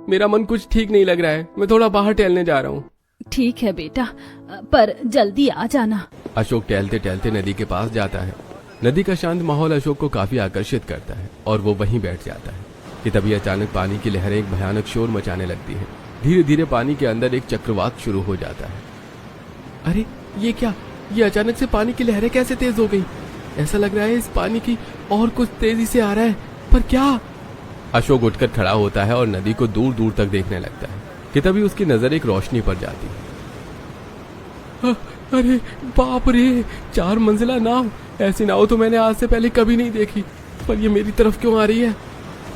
मेरा मन कुछ ठीक नहीं लग रहा है, मैं थोड़ा बाहर टहलने जा रहा हूँ। ठीक है बेटा, पर जल्दी आ जाना। अशोक टहलते टहलते नदी के पास जाता है। नदी का शांत माहौल अशोक को काफी आकर्षित करता है और वो वहीं बैठ जाता है कि तभी अचानक पानी की लहरें एक भयानक शोर मचाने लगती है। धीरे धीरे पानी के अंदर एक चक्रवात शुरू हो जाता है। अरे ये क्या, ये अचानक से पानी की लहरें कैसे तेज हो गई? ऐसा लग रहा है इस पानी की और कुछ तेजी से आ रहा है, पर क्या? अशोक उठकर खड़ा होता है और नदी को दूर दूर तक देखने लगता है कि तभी उसकी नजर एक रोशनी पर जाती है। अरे बाप रे, 4 मंजिला नाव! ऐसी नाव तो मैंने आज से पहले कभी नहीं देखी, पर ये मेरी तरफ क्यों आ रही है?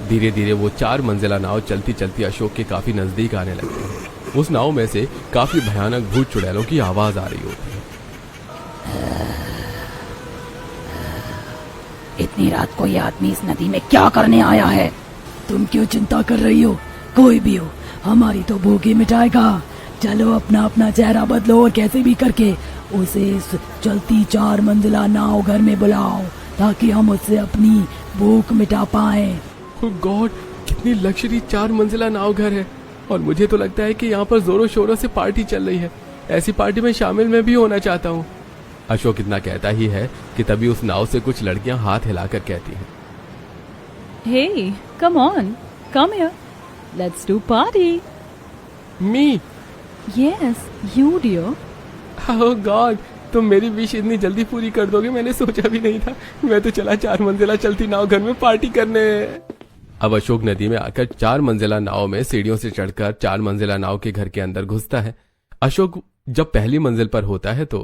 धीरे धीरे वो 4 मंजिला नाव चलती चलती अशोक के काफी नजदीक आने लगती है। उस नाव में से काफी भयानक भूत चुड़ैलों की आवाज आ रही होती है। इतनी रात को ये आदमी इस नदी में क्या करने आया है? तुम क्यों चिंता कर रही हो? कोई भी हो, हमारी तो भूख ही मिटाएगा। चलो अपना अपना चेहरा बदलो और कैसे भी करके उसे इस चलती 4 मंजिला नाव घर में बुलाओ, ताकि हम उससे अपनी भूख मिटा पाए। ओह गॉड, कितनी लग्जरी 4 मंजिला नाव घर है, और मुझे तो लगता है कि यहाँ पर जोरों शोरों से पार्टी चल रही है। ऐसी पार्टी में शामिल मैं भी होना चाहता हूँ। अशोक इतना कहता ही है कि तभी उस नाव से कुछ लड़कियां हाथ हिलाकर कहती हैं, Hey, come on, come here. Let's do party. Me? Yes, you dear. Oh God, तुम मेरी विश इतनी जल्दी पूरी कर दोगे, मैंने सोचा भी नहीं था। मैं तो चला 4 मंजिला चलती नाव घर में पार्टी करने। अब अशोक नदी में आकर 4 मंजिला नाव में सीढ़ियों से चढ़कर 4 मंजिला नाव के घर के अंदर घुसता है। अशोक जब पहली मंजिल पर होता है तो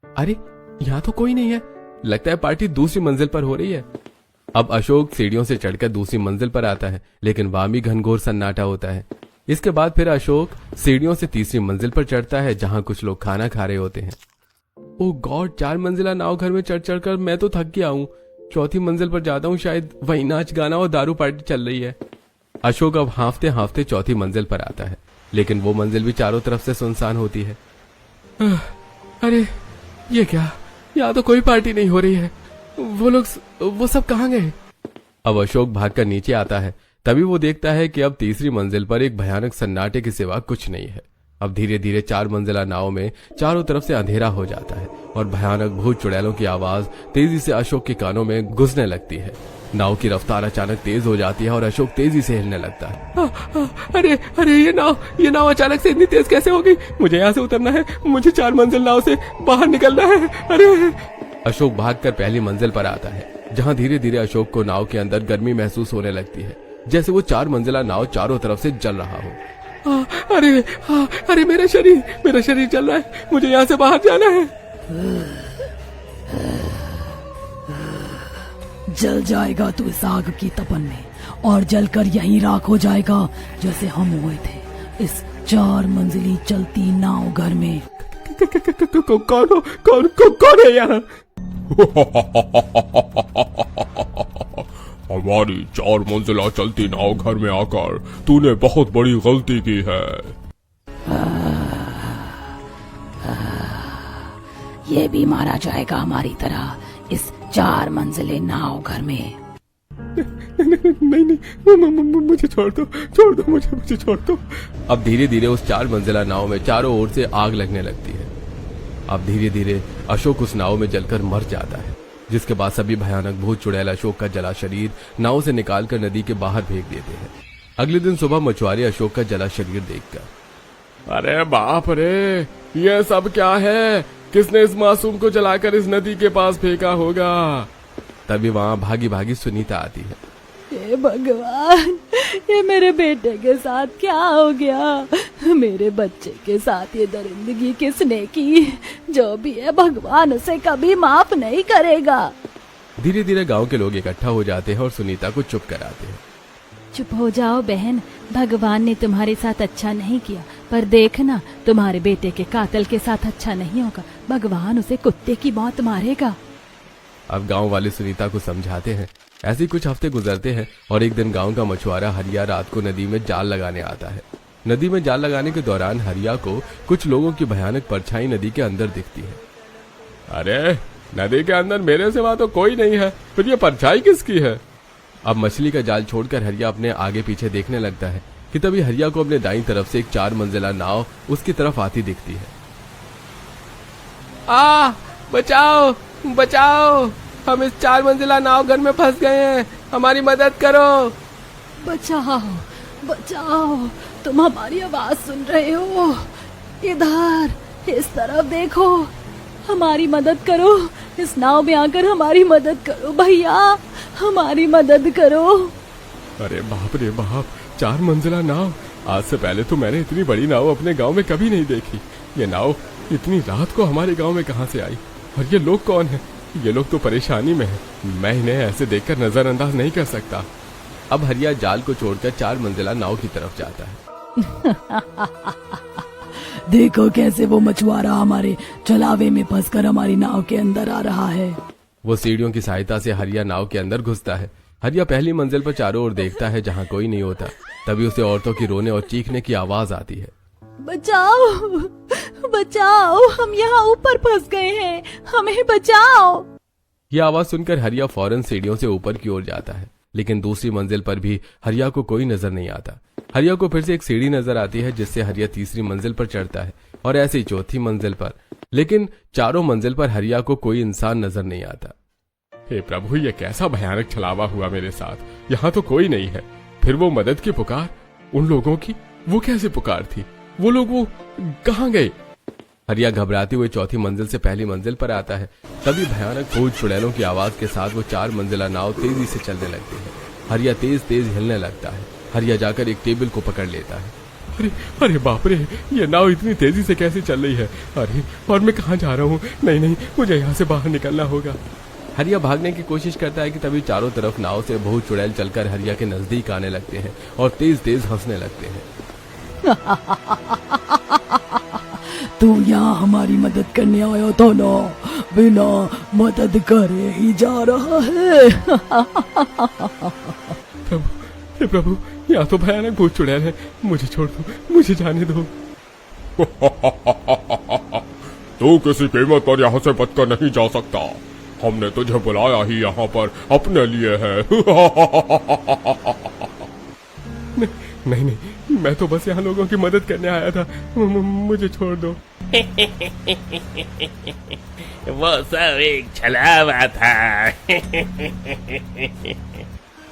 अरे यहाँ तो कोई नहीं है, लगता है पार्टी दूसरी मंजिल पर हो रही है। अब अशोक सीढ़ियों से चढ़कर दूसरी मंजिल पर आता है, लेकिन वहां भी घनघोर सन्नाटा होता है। इसके बाद फिर अशोक सीढ़ियों से तीसरी मंजिल पर चढ़ता है, जहां कुछ लोग खाना खा रहे होते हैं। ओह गॉड, 4 मंजिला नाव घर में चढ़ चढ़कर मैं तो थक गया हूँ। चौथी मंजिल पर जाता हूँ, शायद वही नाच गाना और दारू पार्टी चल रही है। अशोक अब हांफते हांफते चौथी मंजिल पर आता है, लेकिन वो मंजिल भी चारों तरफ से सुनसान होती है। अरे ये क्या, यहाँ तो कोई पार्टी नहीं हो रही है। वो सब कहाँ गए? अब अशोक भागकर नीचे आता है। तभी वो देखता है कि अब तीसरी मंजिल पर एक भयानक सन्नाटे के सिवा कुछ नहीं है। अब धीरे धीरे 4 मंजिला नाव में चारों तरफ से अंधेरा हो जाता है और भयानक भूत चुड़ैलों की आवाज तेजी से अशोक के कानों में घुसने लगती है। नाव की रफ्तार अचानक तेज हो जाती है और अशोक तेजी से हिलने लगता है। अरे अरे ये नाव अचानक से इतनी तेज कैसे हो गई? मुझे यहाँ से उतरना है, मुझे 4 मंजिल नाव से बाहर निकलना है। अरे! अशोक भागकर पहली मंजिल पर आता है, जहाँ धीरे धीरे अशोक को नाव के अंदर गर्मी महसूस होने लगती है, जैसे वो 4 मंजिला नाव चारों तरफ से जल रहा हो। अरे मेरा शरीर जल रहा है, मुझे यहाँ से बाहर जाना है। जल जाएगा तू इस आग की तपन में, और जलकर यहीं राख हो जाएगा जैसे हम हुए थे इस 4 मंजिली चलती नाव घर में। कौन है यहाँ? हमारी 4 मंजिला चलती नाव घर में आकर तूने बहुत बड़ी गलती की है। ये भी मारा जाएगा हमारी तरह इस 4 मंजिले नाव घर में। नहीं, मुझे छोड़ दो, मुझे छोड़ दो। अब धीरे धीरे उस 4 मंजिला नाव में चारों ओर से आग लगने लगती है। अब धीरे धीरे अशोक उस नाव में जलकर मर जाता है, जिसके बाद सभी भयानक भूत चुड़ैल अशोक का जला शरीर नाव से निकालकर नदी के बाहर फेंक देते हैं। अगले दिन सुबह मछुआरे अशोक का जला शरीर देखकर, अरे बाप रे, ये सब क्या है? किसने इस मासूम को जलाकर इस नदी के पास फेंका होगा? तभी वहां भागी भागी सुनीता आती है। हे भगवान, ये मेरे बेटे के साथ क्या हो गया? मेरे बच्चे के साथ ये दरिंदगी किसने की? जो भी है भगवान उसे कभी माफ नहीं करेगा। धीरे धीरे गांव के लोग इकट्ठा हो जाते हैं और सुनीता को चुप कराते हैं। चुप हो जाओ बहन, भगवान ने तुम्हारे साथ अच्छा नहीं किया, पर देखना तुम्हारे बेटे के कातिल के साथ अच्छा नहीं होगा। भगवान उसे कुत्ते की मौत मारेगा। अब गांव वाले सुनीता को समझाते हैं। ऐसे कुछ हफ्ते गुजरते हैं और एक दिन गांव का मछुआरा हरिया रात को नदी में जाल लगाने आता है। नदी में जाल लगाने के दौरान हरिया को कुछ लोगों की भयानक परछाई नदी के अंदर दिखती है। अरे नदी के अंदर मेरे सिवा तो कोई नहीं है, फिर ये परछाई किसकी है? अब मछली का जाल छोड़कर हरिया अपने आगे पीछे देखने लगता है कि तभी हरिया को अपने दाईं तरफ से एक 4 मंजिला नाव उसकी तरफ आती दिखती है। बचाओ बचाओ, हम इस 4 मंजिला नाव घर में फंस गए हैं, हमारी मदद करो। बचाओ बचाओ, तुम हमारी आवाज सुन रहे हो? इधर इस तरफ देखो, हमारी मदद करो, इस नाव में आकर हमारी मदद करो भैया, हमारी मदद करो। अरे बाप रे बाप, 4 मंजिला नाव! आज से पहले तो मैंने इतनी बड़ी नाव अपने गांव में कभी नहीं देखी। ये नाव इतनी रात को हमारे गांव में कहां से आई? और ये लोग कौन हैं? ये लोग तो परेशानी में हैं। मैं इन्हें ऐसे देखकर नजरअंदाज नहीं कर सकता। अब हरिया जाल को छोड़कर 4 मंजिला नाव की तरफ जाता है। देखो कैसे वो मछुआरा हमारे चलावे में फंसकर हमारी नाव के अंदर आ रहा है। वो सीढ़ियों की सहायता से हरिया नाव के अंदर घुसता है। हरिया पहली मंजिल पर चारों ओर देखता है जहाँ कोई नहीं होता। तभी उसे औरतों की रोने और चीखने की आवाज आती है। बचाओ बचाओ, हम यहाँ ऊपर फंस गए हैं, हमें बचाओ। यह आवाज सुनकर हरिया फौरन सीढ़ियों से ऊपर की ओर जाता है, लेकिन दूसरी मंजिल पर भी हरिया को कोई नजर नहीं आता। हरिया को फिर से एक सीढ़ी नजर आती है जिससे हरिया तीसरी मंजिल पर चढ़ता है और ऐसे ही चौथी मंजिल पर, लेकिन चारों मंजिल पर हरिया को कोई इंसान नजर नहीं आता। हे प्रभु, ये कैसा भयानक छलावा हुआ मेरे साथ। यहाँ तो कोई नहीं है। फिर वो मदद की पुकार उन लोगों की, वो कैसे पुकार थी? वो लोग वो कहाँ गए? हरिया घबराते हुए चौथी मंजिल से पहली मंजिल पर आता है। तभी भयानक भूत चुड़ैलों की आवाज के साथ वो 4 मंजिला नाव तेजी से चलने लगती है। हरिया तेज तेज हिलने लगता है। हरिया जाकर एक टेबल को पकड़ लेता है। अरे अरे बाप रे, ये नाव इतनी तेजी से कैसे चल रही है? अरे, और मैं कहाँ जा रहा हूँ? नहीं नहीं, मुझे यहाँ से बाहर निकलना होगा। हरिया भागने की कोशिश करता है कि तभी चारों तरफ नाव से भूत चुड़ैल चलकर हरिया के नजदीक आने लगते हैं और तेज तेज हंसने लगते हैं। तू यहाँ हमारी मदद करने आया था ना, बिना मदद करे ही जा रहा है। प्रभु, हे प्रभु, यहाँ तो भयानक भूत चुड़ैल है। मुझे छोड़ दो, मुझे जाने दो। तू किसी कीमत पर यहाँ से बचकर नहीं जा सकता। हमने तुझे बुलाया ही यहाँ पर अपने लिए है। नहीं नहीं, मैं तो बस यहाँ लोगों की मदद करने आया था। मुझे छोड़ दो। वो सब एक छलावा था।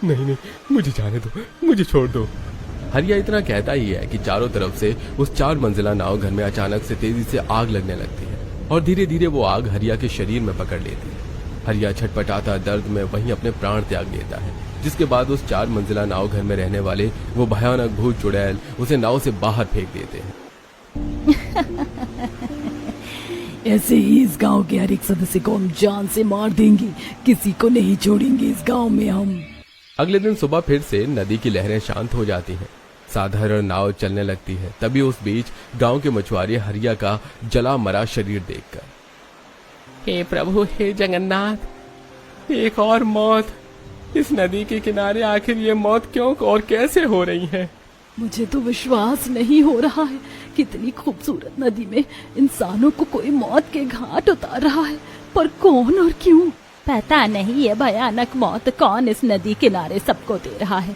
नहीं नहीं, मुझे जाने दो, मुझे छोड़ दो। हरिया इतना कहता ही है कि चारों तरफ से उस 4 मंजिला नाव घर में अचानक से तेजी से आग लगने लगती है और धीरे धीरे वो आग हरिया के शरीर में पकड़ लेती है। हरिया छटपटाता दर्द में वहीं अपने प्राण त्याग देता है, जिसके बाद उस 4 मंजिला नाव घर में रहने वाले वो भयानक भूत चुड़ैल उसे नाव से बाहर फेंक देते हैं। ऐसे ही इस गांव के हर एक सदस्य को हम जान से मार देंगे, किसी को नहीं छोड़ेंगे इस गांव में हम। अगले दिन सुबह फिर से नदी की लहरें शांत हो जाती हैं। साधारण नाव चलने लगती है। तभी उस बीच गांव के मछुआरे हरिया का जला मरा शरीर देखकर, हे प्रभु, हे जगन्नाथ, एक और मौत। इस नदी के किनारे आखिर ये मौत क्यों और कैसे हो रही है? मुझे तो विश्वास नहीं हो रहा है, कितनी खूबसूरत नदी में इंसानों को कोई मौत के घाट उतार रहा है, पर कौन और क्यों? पता नहीं ये भयानक मौत कौन इस नदी किनारे सबको दे रहा है,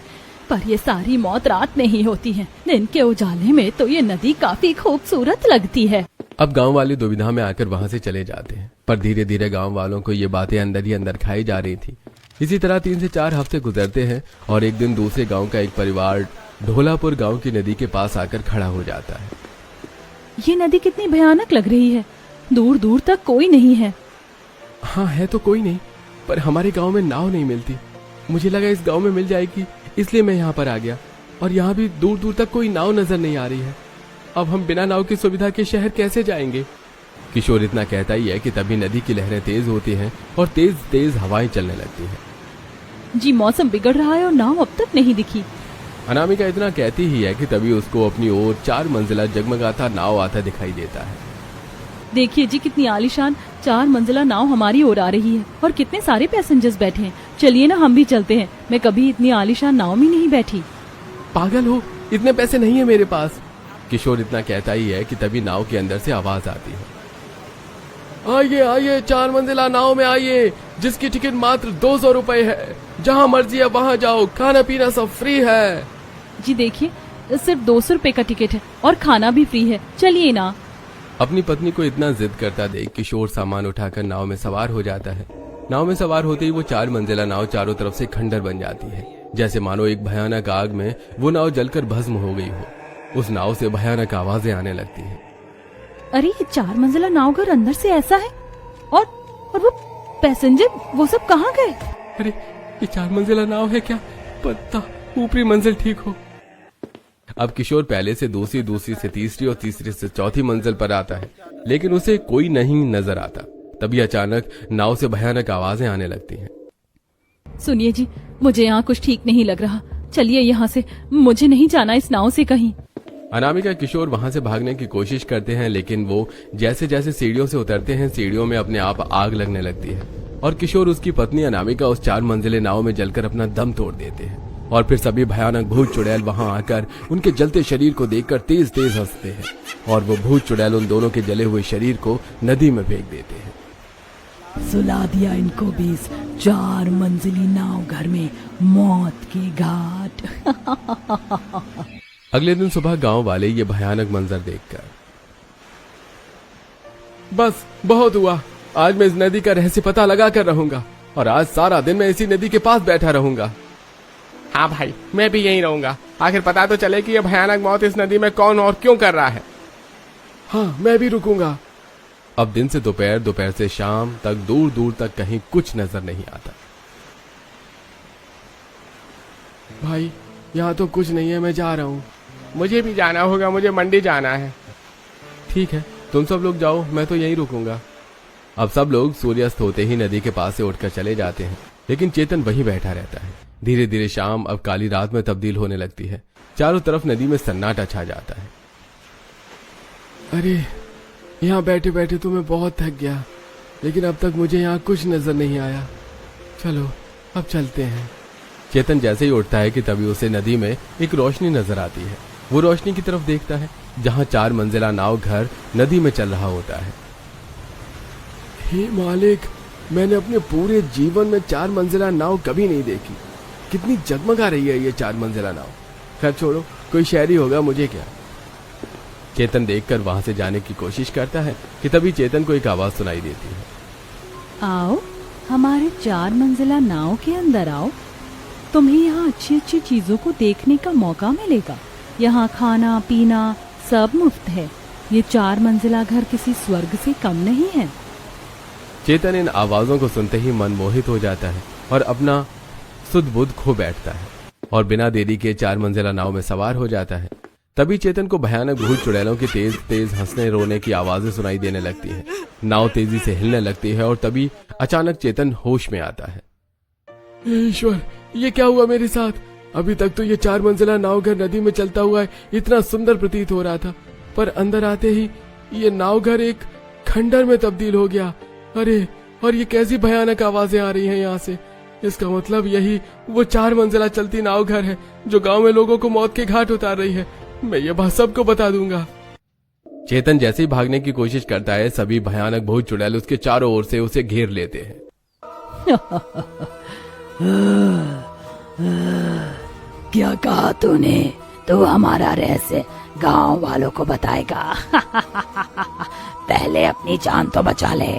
पर ये सारी मौत रात में ही होती है। दिन के उजाले में तो ये नदी काफी खूबसूरत लगती है। अब गांव वाले दुविधा में आकर वहां से चले जाते हैं, पर धीरे धीरे गांव वालों को ये बातें अंदर ही अंदर खाई जा रही थी। इसी तरह 3 से 4 हफ्ते गुजरते हैं और एक दिन दूसरे गांव का एक परिवार ढोलापुर गांव की नदी के पास आकर खड़ा हो जाता है। ये नदी कितनी भयानक लग रही है, दूर दूर तक कोई नहीं है। हाँ, है तो कोई नहीं, पर हमारे गांव में नाव नहीं मिलती। मुझे लगा इस गांव में मिल जाएगी, इसलिए मैं यहाँ पर आ गया, और यहाँ भी दूर दूर तक कोई नाव नजर नहीं आ रही है। अब हम बिना नाव की सुविधा के शहर कैसे जाएंगे? किशोर इतना कहता ही है कि तभी नदी की लहरें तेज होती हैं और तेज तेज हवाएं चलने लगती हैं। जी, मौसम बिगड़ रहा है और नाव अब तक नहीं दिखी। अनामिका इतना कहती ही है कि तभी उसको अपनी ओर 4 मंजिला जगमगाता नाव आता दिखाई देता है। देखिए जी, कितनी आलीशान 4 मंजिला नाव हमारी ओर आ रही है और कितने सारे पैसेंजर्स बैठे हैं। चलिए ना, हम भी चलते हैं। मैं कभी इतनी आलीशान नाव में नहीं बैठी। पागल हो, इतने पैसे नहीं है मेरे पास। किशोर इतना कहता ही है कि तभी नाव के अंदर से आवाज आती है। आइए आइए, 4 मंजिला नाव में आइए, जिसकी टिकट मात्र 200 रुपए है। जहाँ मर्जी है वहाँ जाओ, खाना पीना सब फ्री है। जी देखिए, सिर्फ 200 रुपए का टिकट है और खाना भी फ्री है, चलिए ना। अपनी पत्नी को इतना जिद करता देख किशोर सामान उठाकर नाव में सवार हो जाता है। नाव में सवार होते ही वो 4 मंजिला नाव चारों तरफ से खंडर बन जाती है, जैसे मानो एक भयानक आग में वो नाव जलकर भस्म हो गई हो। उस नाव से भयानक आवाजें आने लगती हैं। अरे ये 4 मंजिला नाव घर अंदर से ऐसा है, और वो पैसेंजर वो सब कहाँ गए? अरे ये 4 मंजिला नाव है क्या? पता ऊपरी मंजिल ठीक हो। अब किशोर पहले से दूसरी से तीसरी और तीसरी से चौथी मंजिल पर आता है, लेकिन उसे कोई नहीं नजर आता। तभी अचानक नाव से भयानक आवाजें आने लगती हैं। सुनिए जी, मुझे यहाँ कुछ ठीक नहीं लग रहा, चलिए यहाँ से, मुझे नहीं जाना इस नाव से कहीं। अनामिका किशोर वहां से भागने की कोशिश करते हैं, लेकिन वो जैसे जैसे सीढ़ियों से उतरते हैं, सीढ़ियों में अपने आप आग लगने लगती है और किशोर उसकी पत्नी अनामिका उस 4 मंजिले नाव में जलकर अपना दम तोड़ देते हैं। और फिर सभी भयानक भूत चुड़ैल वहां आकर उनके जलते शरीर को देखकर तेज तेज हंसते हैं, और वो भूत चुड़ैल उन दोनों के जले हुए शरीर को नदी में फेंक देते हैं। सुला दिया इनको 20 4 मंजिली नाव घर में मौत के घाट। अगले दिन सुबह गांव वाले ये भयानक मंजर देखकर, बस बहुत हुआ, आज मैं इस नदी का रहस्य पता लगा कर रहूंगा, और आज सारा दिन मैं इसी नदी के पास बैठा रहूंगा। हाँ भाई, मैं भी यहीं रहूंगा, आखिर पता तो चले कि ये भयानक मौत इस नदी में कौन और क्यों कर रहा है। हाँ, मैं भी रुकूंगा। अब दिन से दोपहर, दोपहर से शाम तक दूर दूर तक कहीं कुछ नजर नहीं आता। भाई यहाँ तो कुछ नहीं है, मैं जा रहा हूँ। मुझे भी जाना होगा, मुझे मंडी जाना है। ठीक है, तुम सब लोग जाओ, मैं तो यहीं रुकूंगा। अब सब लोग सूर्यास्त होते ही नदी के पास से उठकर चले जाते हैं, लेकिन चेतन वहीं बैठा रहता है। धीरे धीरे शाम अब काली रात में तब्दील होने लगती है। चारों तरफ नदी में सन्नाटा छा जाता है। अरे यहाँ बैठे बैठे तो मैं बहुत थक गया, लेकिन अब तक मुझे यहाँ कुछ नजर नहीं आया। चलो अब चलते हैं। चेतन जैसे ही उठता है कि तभी उसे नदी में एक रोशनी नजर आती है। वो रोशनी की तरफ देखता है जहाँ 4 मंजिला नाव घर नदी में चल रहा होता है। हे मालिक, मैंने अपने पूरे जीवन में 4 मंजिला नाव कभी नहीं देखी। कितनी जगमगा रही है ये 4 मंजिला नाव। खैर छोड़ो, कोई शहरी होगा, मुझे क्या। चेतन देखकर वहां से जाने की कोशिश करता है कि तभी चेतन को एक आवाज सुनाई देती है। आओ, हमारे 4 मंजिला नाव के अंदर आओ, तुम्हें यहाँ अच्छी अच्छी चीजों को देखने का मौका मिलेगा। यहाँ खाना पीना सब मुफ्त है। ये 4 मंजिला घर किसी स्वर्ग से कम नहीं है। चेतन इन आवाजों को सुनते ही मनमोहित हो जाता है और अपना सुध बुध खो बैठता है और बिना देरी के 4 मंजिला नाव में सवार हो जाता है। तभी चेतन को भयानक भूत चुड़ैलों की तेज तेज हंसने रोने की आवाजें सुनाई देने लगती हैं। नाव तेजी से हिलने लगती है और तभी अचानक चेतन होश में आता है। ईश्वर, ये क्या हुआ मेरे साथ? अभी तक तो ये 4 मंजिला नाव घर नदी में चलता हुआ इतना सुंदर प्रतीत हो रहा था, पर अंदर आते ही ये नाव घर एक खंडर में तब्दील हो गया। अरे, और ये कैसी भयानक आवाजें आ रही हैं यहाँ से। इसका मतलब यही वो 4 मंजिला चलती नाव घर है जो गांव में लोगों को मौत के घाट उतार रही है। मैं ये बात सबको बता दूंगा। चेतन जैसे ही भागने की कोशिश करता है, सभी भयानक भूत चुड़ैल उसके चारों ओर से उसे घेर लेते हैं। क्या कहा तूने? तू हमारा रहस्य गांव वालों को बताएगा? पहले अपनी जान तो बचा ले।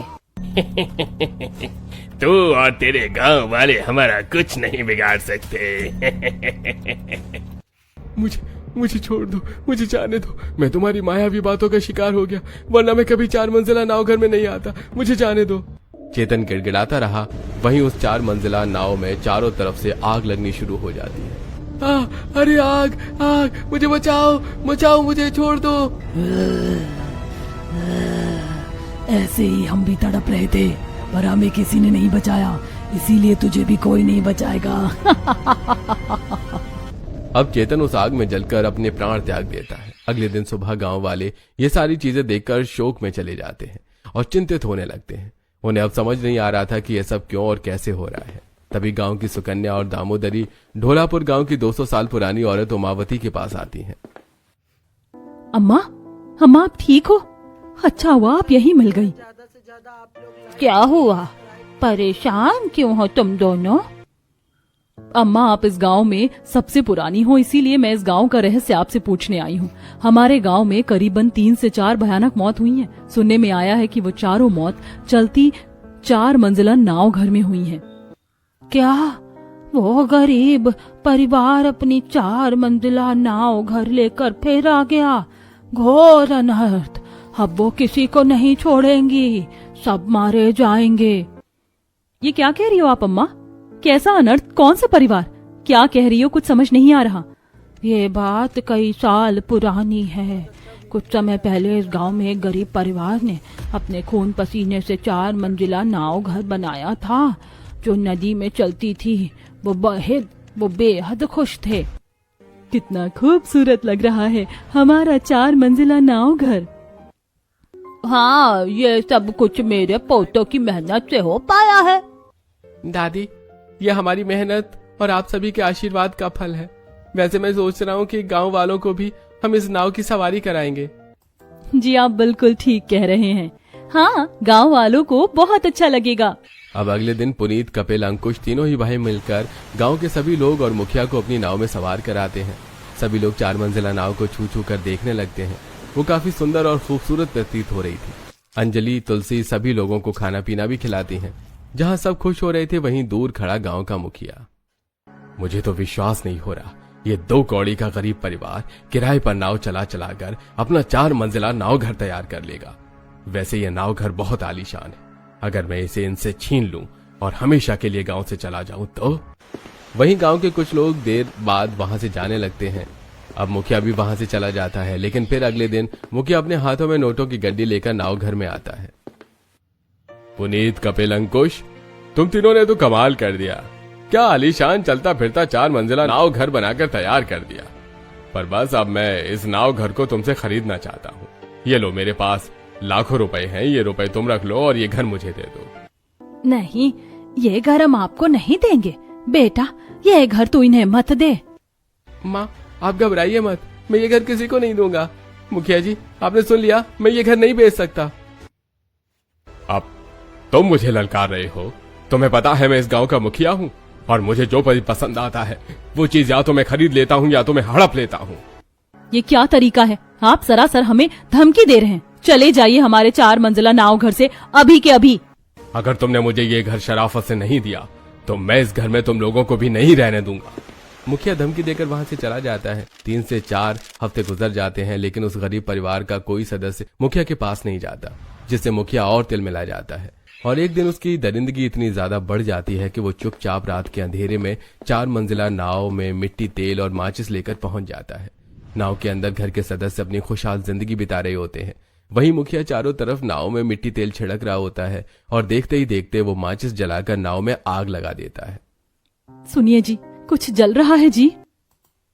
तू और तेरे गांव वाले हमारा कुछ नहीं बिगाड़ सकते। मुझे छोड़ दो, मुझे जाने दो। मैं तुम्हारी मायावी बातों का शिकार हो गया, वरना मैं कभी 4 मंजिला नाव घर में नहीं आता। मुझे जाने दो। चेतन गिड़गिड़ाता रहा। वहीं उस 4 मंजिला नाव में चारों तरफ से आग लगनी शुरू हो जाती है। अरे आग, आग, मुझे बचाओ, बचाओ, मुझे छोड़ दो। ऐसे ही हम भी तड़प रहे थे, पर हमें किसी ने नहीं बचाया, इसीलिए तुझे भी कोई नहीं बचाएगा। अब चेतन उस आग में जलकर अपने प्राण त्याग देता है। अगले दिन सुबह गांव वाले ये सारी चीजें देखकर शोक में चले जाते हैं और चिंतित होने लगते हैं। उन्हें अब समझ नहीं आ रहा था कि यह सब क्यों और कैसे हो रहा है। तभी गांव की सुकन्या और दामोदरी ढोलापुर गांव की 200 साल पुरानी औरत उमावती के पास आती हैं। अम्मा, अम्मा आप ठीक हो? अच्छा हुआ आप यहीं मिल गई। क्या हुआ? परेशान क्यों हो तुम दोनों? अम्मा, आप इस गांव में सबसे पुरानी हो, इसीलिए मैं इस गांव का रहस्य आपसे पूछने आई हूँ। हमारे गांव में करीबन 3 से 4 भयानक मौत हुई हैं। सुनने में आया है कि वो चारों मौत चलती 4 मंजिला नाव घर में हुई हैं। क्या वो गरीब परिवार अपनी 4 मंजिला नाव घर लेकर फिर आ गया? घोर अनर्थ। अब वो किसी को नहीं छोड़ेंगी, सब मारे जाएंगे। ये क्या कह रही हो आप अम्मा? कैसा अनर्थ? कौन सा परिवार? क्या कह रही हो? कुछ समझ नहीं आ रहा। ये बात कई साल पुरानी है। कुछ समय पहले इस गांव में एक गरीब परिवार ने अपने खून पसीने से 4 मंजिला नाव घर बनाया था जो नदी में चलती थी। वो बेहद खुश थे। कितना खूबसूरत लग रहा है हमारा 4 मंजिला नाव घर। हाँ, ये सब कुछ मेरे पोतों की मेहनत से हो पाया है। दादी, ये हमारी मेहनत और आप सभी के आशीर्वाद का फल है। वैसे मैं सोच रहा हूँ कि गांव वालों को भी हम इस नाव की सवारी कराएंगे। जी आप बिल्कुल ठीक कह रहे हैं। हाँ, गांव वालों को बहुत अच्छा लगेगा। अब अगले दिन पुनीत, कपिल, अंकुश तीनों ही भाई मिलकर गांव के सभी लोग और मुखिया को अपनी नाव में सवार कराते हैं। सभी लोग 4 मंजिला नाव को छू छू कर देखने लगते हैं। वो काफी सुंदर और खूबसूरत प्रतीत हो रही थी। अंजलि, तुलसी सभी लोगों को खाना पीना भी खिलाती हैं। जहां सब खुश हो रहे थे वहीं दूर खड़ा गांव का मुखिया। मुझे तो विश्वास नहीं हो रहा, ये 2 कौड़ी का गरीब परिवार किराए पर नाव चला चलाकर अपना 4 मंजिला नाव घर तैयार कर लेगा। वैसे ये नाव घर बहुत आलीशान है। अगर मैं इसे इनसे छीन लूं और हमेशा के लिए गांव से चला जाऊं तो। वहीं गांव के कुछ लोग देर बाद वहां से जाने लगते हैं। अब मुखिया भी वहां से चला जाता है, लेकिन फिर अगले दिन मुखिया अपने हाथों में नोटों की गड्डी लेकर नाव घर में आता है। पुनीत, कपिल, अंकुश, तुम तीनों ने तो कमाल कर दिया। क्या आलीशान चलता फिरता 4 मंजिला नाव घर बनाकर तैयार कर दिया। पर बस अब मैं इस नाव घर को तुमसे खरीदना चाहता हूँ। ये लो, मेरे पास लाखों रुपए हैं। ये रुपए तुम रख लो और ये घर मुझे दे दो। नहीं, ये घर हम आपको नहीं देंगे बेटा। ये घर तू इन्हें मत दे। माँ, आप घबराइए मत, मैं ये घर किसी को नहीं दूंगा। मुखिया जी, आपने सुन लिया, मैं ये घर नहीं बेच सकता। अब तुम मुझे ललकार रहे हो। तुम्हें पता है मैं इस गांव का मुखिया हूँ और मुझे जो पसंद आता है वो चीज या तो मैं खरीद लेता हूँ या तो मैं हड़प लेता हूँ। ये क्या तरीका है? आप सरासर हमें धमकी दे रहे हैं। चले जाइए हमारे 4 मंजिला नाव घर से अभी के अभी। अगर तुमने मुझे ये घर शराफत से नहीं दिया तो मैं इस घर में तुम लोगों को भी नहीं रहने दूंगा। मुखिया धमकी देकर वहां से चला जाता है। 3 से 4 हफ्ते गुजर जाते हैं, लेकिन उस गरीब परिवार का कोई सदस्य मुखिया के पास नहीं जाता, जिससे मुखिया और तिलमिला जाता है। और एक दिन उसकी दरिंदगी इतनी ज्यादा बढ़ जाती है कि वो चुपचाप रात के अंधेरे में 4 मंजिला नाव में मिट्टी, तेल और माचिस लेकर पहुंच जाता है। नाव के अंदर घर के सदस्य अपनी खुशहाल जिंदगी बिता रहे होते हैं। वहीं मुखिया चारों तरफ नाव में मिट्टी, तेल छिड़क रहा होता है और देखते ही देखते वो माचिस जलाकर नाव में आग लगा देता है। सुनिए जी, कुछ जल रहा है जी।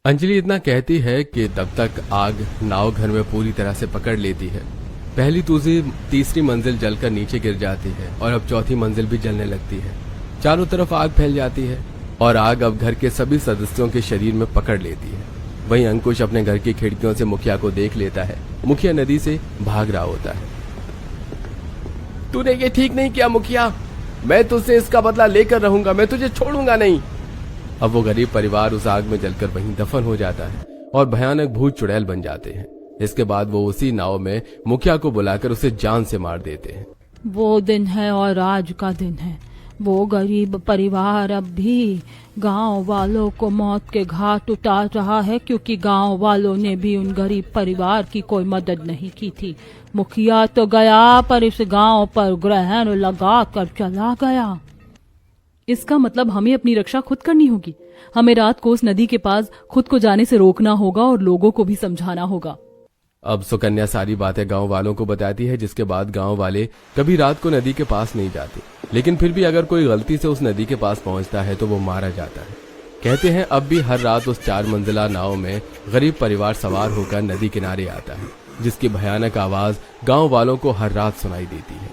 अंजलि इतना कहती है कि तब तक आग नाव घर में पूरी तरह से पकड़ लेती है। पहली तीसरी मंजिल जलकर नीचे गिर जाती है और अब 4थी मंजिल भी जलने लगती है। चारों तरफ आग फैल जाती है और आग अब घर के सभी सदस्यों के शरीर में पकड़ लेती है। वहीं अंकुश अपने घर की खिड़कियों से मुखिया को देख लेता है। मुखिया नदी से भाग रहा होता है। तूने ये ठीक नहीं किया मुखिया, मैं तुझसे इसका बदला लेकर रहूंगा, मैं तुझे छोड़ूंगा नहीं। अब वो गरीब परिवार उस आग में जलकर वहीं दफन हो जाता है और भयानक भूत चुड़ैल बन जाते हैं। इसके बाद वो उसी नाव में मुखिया को बुलाकर उसे जान से मार देते हैं। वो दिन है और आज का दिन है। वो गरीब परिवार अब भी गांव वालों को मौत के घाट उतार रहा है, क्योंकि गांव वालों ने भी उन गरीब परिवार की कोई मदद नहीं की थी। मुखिया तो गया, पर इस गांव पर ग्रहण लगा कर चला गया। इसका मतलब हमें अपनी रक्षा खुद करनी होगी। हमें रात को उस नदी के पास खुद को जाने से रोकना होगा और लोगों को भी समझाना होगा। अब सुकन्या सारी बातें गांव वालों को बताती है, जिसके बाद गांव वाले कभी रात को नदी के पास नहीं जाते, लेकिन फिर भी अगर कोई गलती से उस नदी के पास पहुंचता है तो वो मारा जाता है। कहते हैं अब भी हर रात उस 4 मंजिला नाव में गरीब परिवार सवार होकर नदी किनारे आता है, जिसकी भयानक आवाज गांव वालों को हर रात सुनाई देती है।